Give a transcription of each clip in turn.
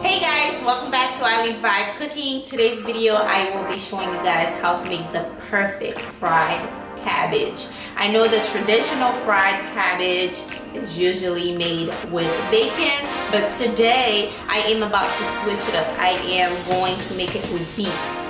Hey guys, welcome back to Island Vibe Cooking. Today's video I will be showing you guys how to make the perfect fried cabbage. I know the traditional fried cabbage is usually made with bacon, but today I am about to switch it up. I am going to make it with beef.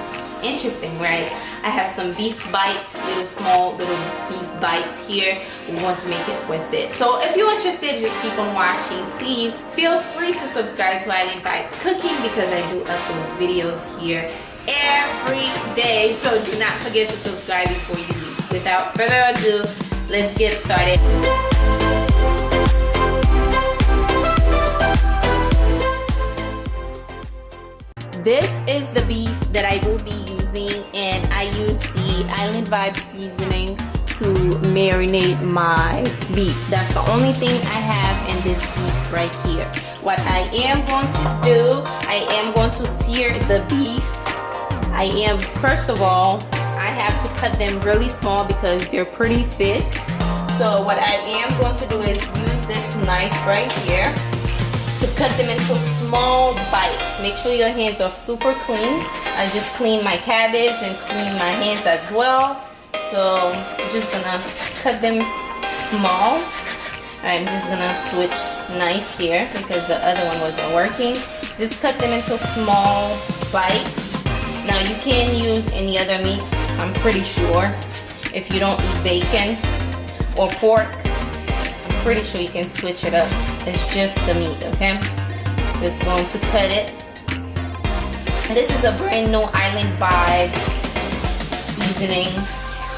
Interesting, right? I have some beef bites, small little beef bites here. We want to make it with it. So if you're interested, just keep on watching. Please feel free to subscribe to Island Vibe Cooking because I do upload videos here every day. So do not forget to subscribe before you leave. Without further ado, let's get started. This is the beef that I will be using, and I use the Island Vibe seasoning to marinate my beef. That's the only thing I have in this beef right here. What I am going to do, I am going to sear the beef. First of all, I have to cut them really small because they're pretty thick. So what I am going to do is use this knife right here to cut them into small bites. Make sure your hands are super clean. I just cleaned my cabbage and cleaned my hands as well. So I'm just gonna cut them small. I'm just gonna switch knife here because the other one wasn't working. Just cut them into small bites. Now you can use any other meat, I'm pretty sure. If you don't eat bacon or pork, I'm pretty sure you can switch it up. It's just the meat, okay? Just going to cut it. This is a brand new Island Vibe seasoning.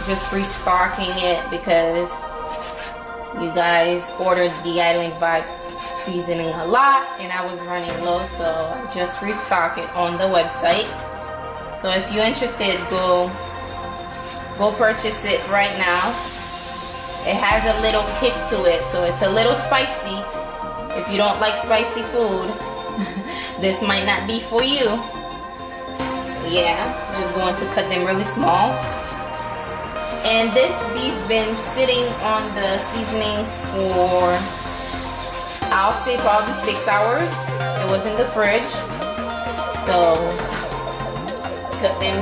Just restocking it because you guys ordered the Island Vibe seasoning a lot and I was running low, so I just restock it on the website. So if you're interested, go purchase it right now. It has a little kick to it, so it's a little spicy. If you don't like spicy food, this might not be for you. So yeah, just going to cut them really small. And this beef been sitting on the seasoning for, I'll say probably 6 hours. It was in the fridge. So just cut them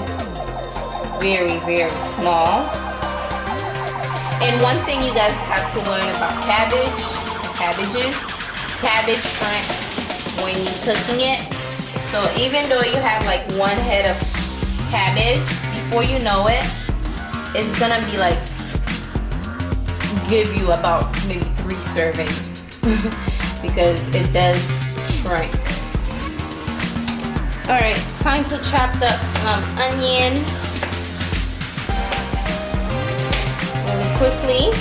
very, very small. And one thing you guys have to learn about cabbages, cabbage shrinks when you're cooking it. So even though you have like one head of cabbage, before you know it, it's gonna be like, give you about maybe 3 servings because it does shrink. Alright, time to chop up some onion really quickly.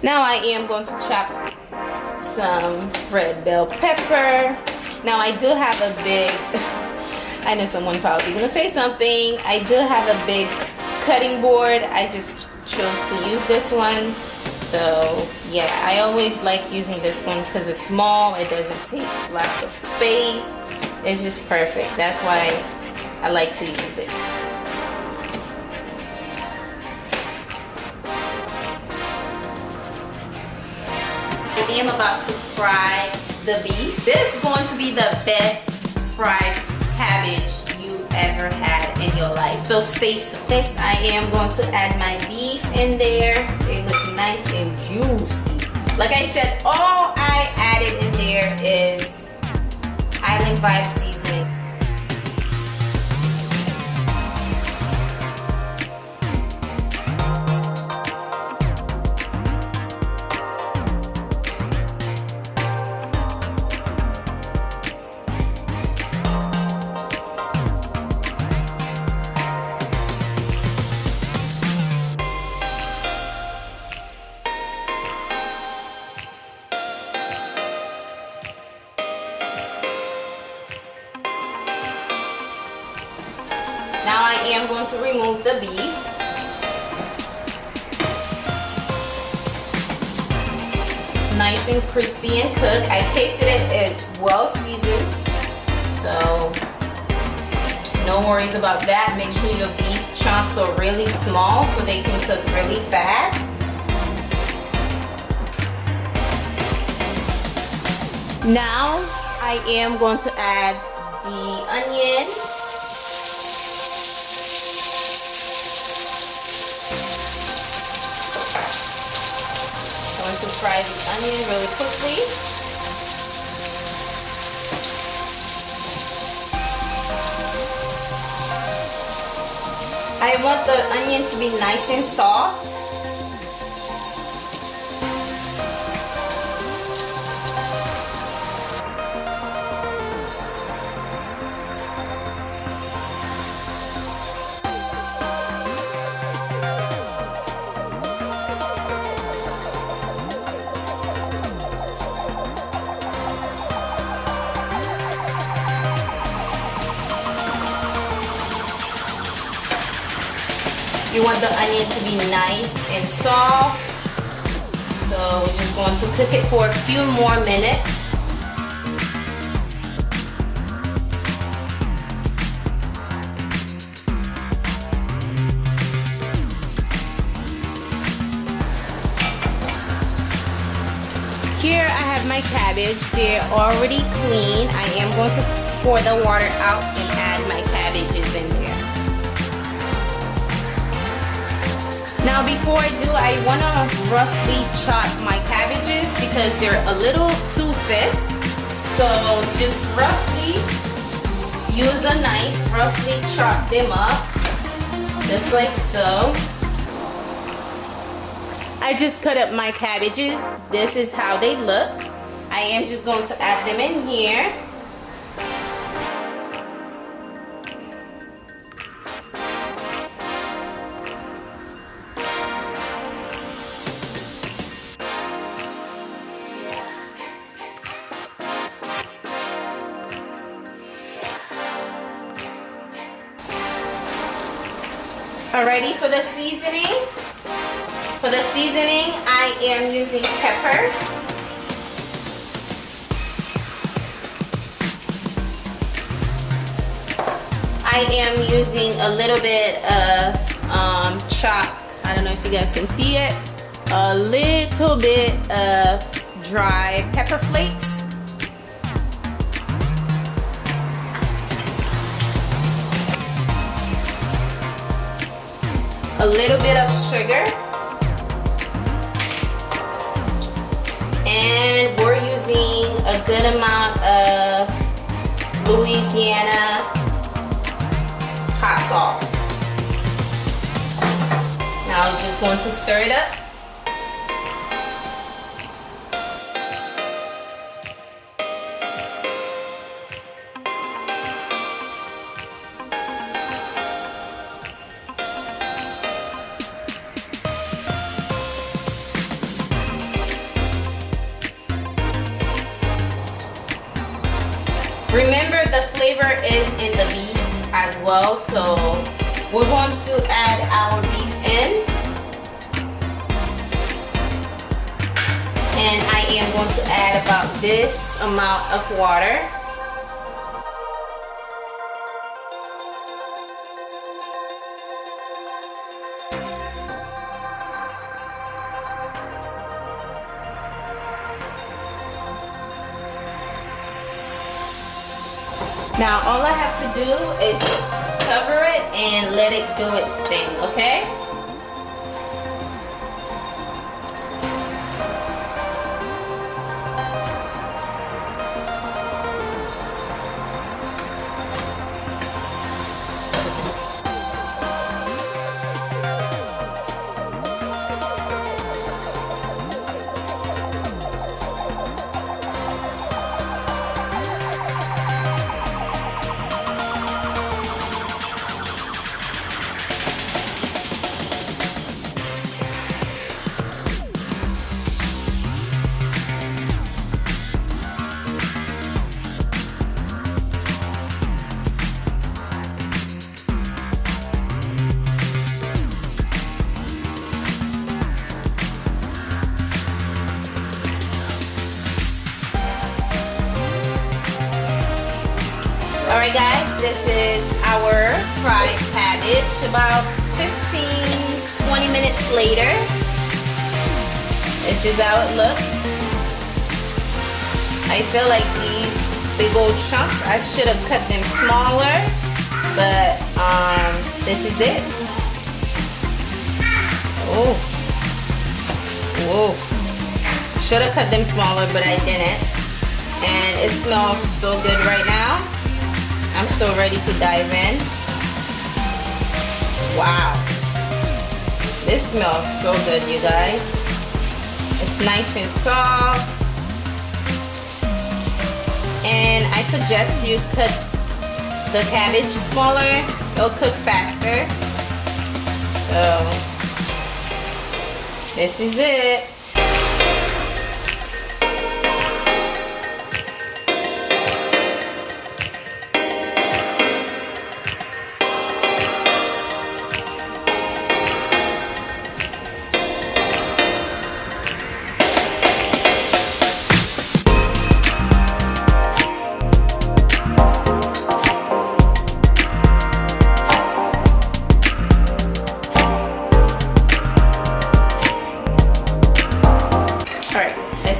Now I am going to chop some red bell pepper. Now I do have a big, I know someone probably gonna say something. I do have a big cutting board. I just chose to use this one. So yeah, I always like using this one because it's small. It doesn't take lots of space. It's just perfect. That's why I like to use it. I am about to fry the beef. This is going to be the best fried cabbage you ever had in your life. So stay tuned. Next, I am going to add my beef in there. They look nice and juicy. Like I said, all I added in there is Island Vibe seasoning. Now I am going to remove the beef. It's nice nice and crispy and cooked. I tasted it, it's well seasoned, so no worries about that. Make sure your beef chunks are really small so they can cook really fast. Now I am going to add the onion. I'm going to fry the onion really quickly. I want the onion to be nice and soft. You want the onion to be nice and soft. So we're just going to cook it for a few more minutes. Here I have my cabbage. They're already clean. I am going to pour the water out and add my cabbages in there. Now before I do, I want to roughly chop my cabbages because they're a little too thick. So just roughly use a knife, roughly chop them up, just like so. I just cut up my cabbages. This is how they look. I am just going to add them in here. Alrighty, for the seasoning. For the seasoning, I am using pepper. I am using a little bit of chopped, I don't know if you guys can see it, a little bit of dry pepper flakes. A little bit of sugar, and we're using a good amount of Louisiana hot sauce. Now I'm just going to stir it up. Remember, the flavor is in the beef as well, so we're going to add our beef in. And I am going to add about this amount of water. Now all I have to do is just cover it and let it do its thing, okay? Alright guys, this is our fried cabbage. About 15-20 minutes later. This is how it looks. I feel like these big old chunks, I should have cut them smaller, but this is it. Oh, whoa! Should have cut them smaller, but I didn't. And it smells so good right now. I'm so ready to dive in. Wow, this smells so good, you guys. It's nice and soft. And I suggest you cut the cabbage smaller. It'll cook faster. So, this is it.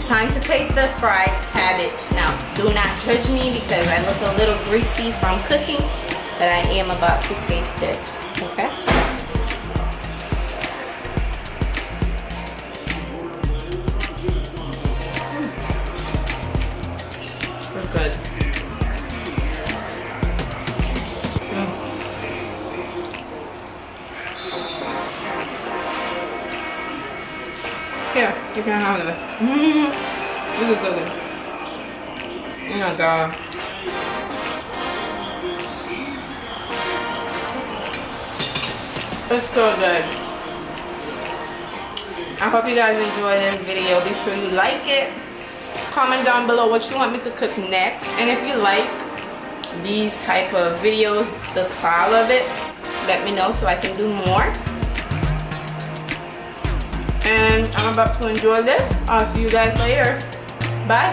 Time to taste the fried cabbage. Now, do not judge me because I look a little greasy from cooking, but I am about to taste this, okay? It's good. Here, you can have it. This is so good. Oh my god. It's so good. I hope you guys enjoyed this video. Be sure you like it. Comment down below what you want me to cook next. And if you like these type of videos, the style of it, let me know so I can do more. And I'm about to enjoy this. I'll see you guys later. Bye.